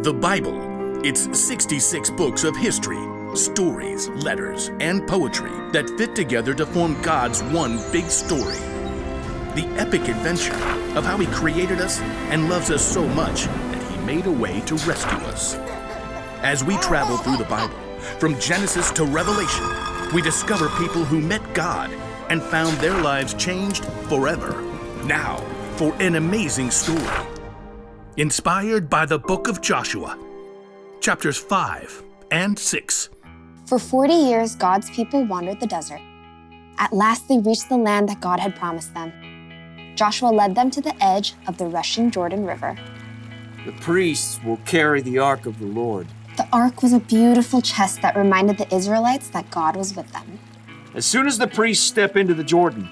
The Bible, it's 66 books of history, stories, letters, and poetry that fit together to form God's one big story. The epic adventure of how He created us and loves us so much that He made a way to rescue us. As we travel through the Bible, from Genesis to Revelation, we discover people who met God and found their lives changed forever. Now, for an amazing story. Inspired by the book of Joshua, chapters 5 and 6. For 40 years, God's people wandered the desert. At last, they reached the land that God had promised them. Joshua led them to the edge of the rushing Jordan River. The priests will carry the ark of the Lord. The ark was a beautiful chest that reminded the Israelites that God was with them. As soon as the priests step into the Jordan,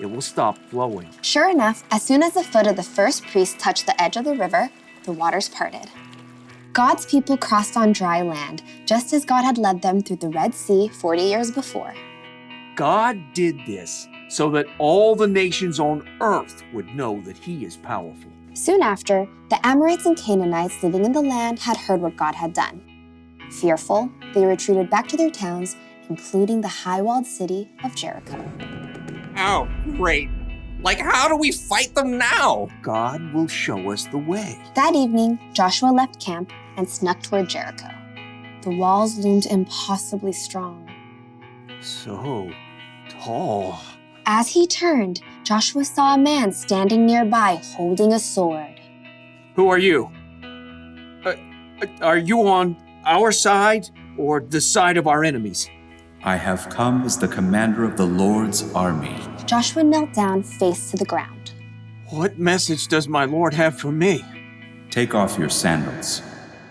it will stop flowing. Sure enough, as soon as the foot of the first priest touched the edge of the river, the waters parted. God's people crossed on dry land, just as God had led them through the Red Sea 40 years before. God did this so that all the nations on earth would know that He is powerful. Soon after, the Amorites and Canaanites living in the land had heard what God had done. Fearful, they retreated back to their towns, including the high-walled city of Jericho. Oh, great. Like, how do we fight them now? God will show us the way. That evening, Joshua left camp and snuck toward Jericho. The walls loomed impossibly strong. So tall. As he turned, Joshua saw a man standing nearby holding a sword. Who are you? Are you on our side or the side of our enemies? I have come as the commander of the Lord's army. Joshua knelt down, face to the ground. What message does my Lord have for me? Take off your sandals.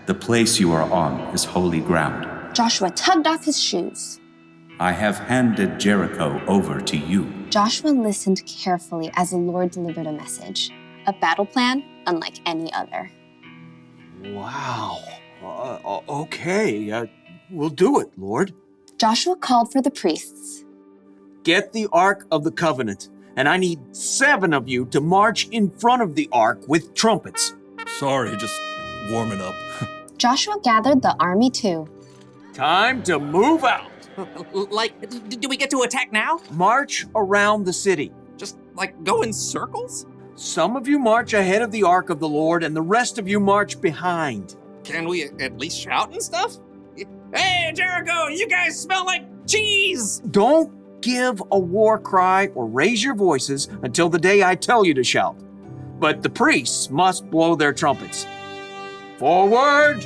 The place you are on is holy ground. Joshua tugged off his shoes. I have handed Jericho over to you. Joshua listened carefully as the Lord delivered a message, a battle plan unlike any other. Wow. Okay, we'll do it, Lord. Joshua called for the priests. Get the Ark of the Covenant, and I need 7 of you to march in front of the Ark with trumpets. Sorry, just warming up. Joshua gathered the army too. Time to move out. Like, do we get to attack now? March around the city. Just, like, go in circles? Some of you march ahead of the Ark of the Lord, and the rest of you march behind. Can we at least shout and stuff? Hey, Jericho, you guys smell like cheese! Don't give a war cry or raise your voices until the day I tell you to shout. But the priests must blow their trumpets. Forward,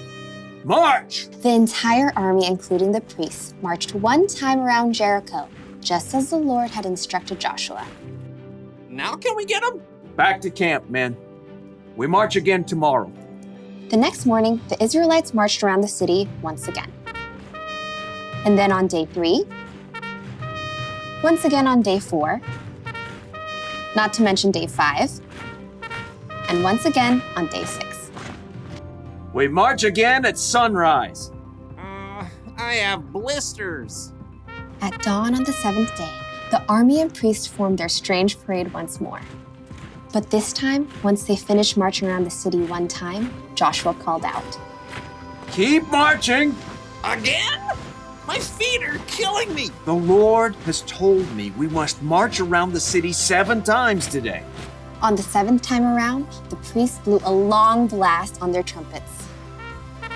march! The entire army, including the priests, marched one time around Jericho, just as the Lord had instructed Joshua. Now can we get them? Back to camp, men. We march again tomorrow. The next morning, the Israelites marched around the city once again. And then on day 3, once again on day 4, not to mention day 5, and once again on day 6. We march again at sunrise. I have blisters. At dawn on the 7th day, the army and priests formed their strange parade once more. But this time, once they finished marching around the city one time, Joshua called out. Keep marching! Again? My feet are killing me. The Lord has told me we must march around the city 7 times today. On the 7th time around, the priests blew a long blast on their trumpets.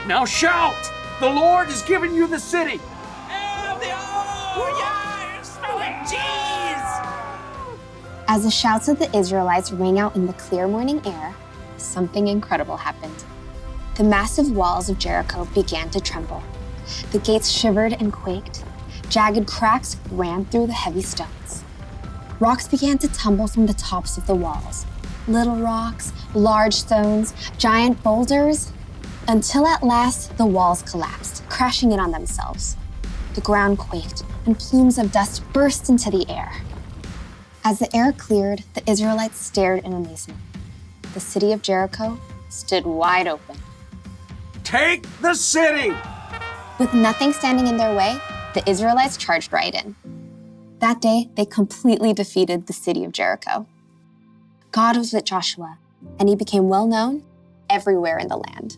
Now shout! The Lord has given you the city! Yeah, it smells like cheese! As the shouts of the Israelites rang out in the clear morning air, something incredible happened. The massive walls of Jericho began to tremble. The gates shivered and quaked. Jagged cracks ran through the heavy stones. Rocks began to tumble from the tops of the walls. Little rocks, large stones, giant boulders, until at last the walls collapsed, crashing in on themselves. The ground quaked, and plumes of dust burst into the air. As the air cleared, the Israelites stared in amazement. The city of Jericho stood wide open. Take the city! With nothing standing in their way, the Israelites charged right in. That day, they completely defeated the city of Jericho. God was with Joshua, and he became well known everywhere in the land.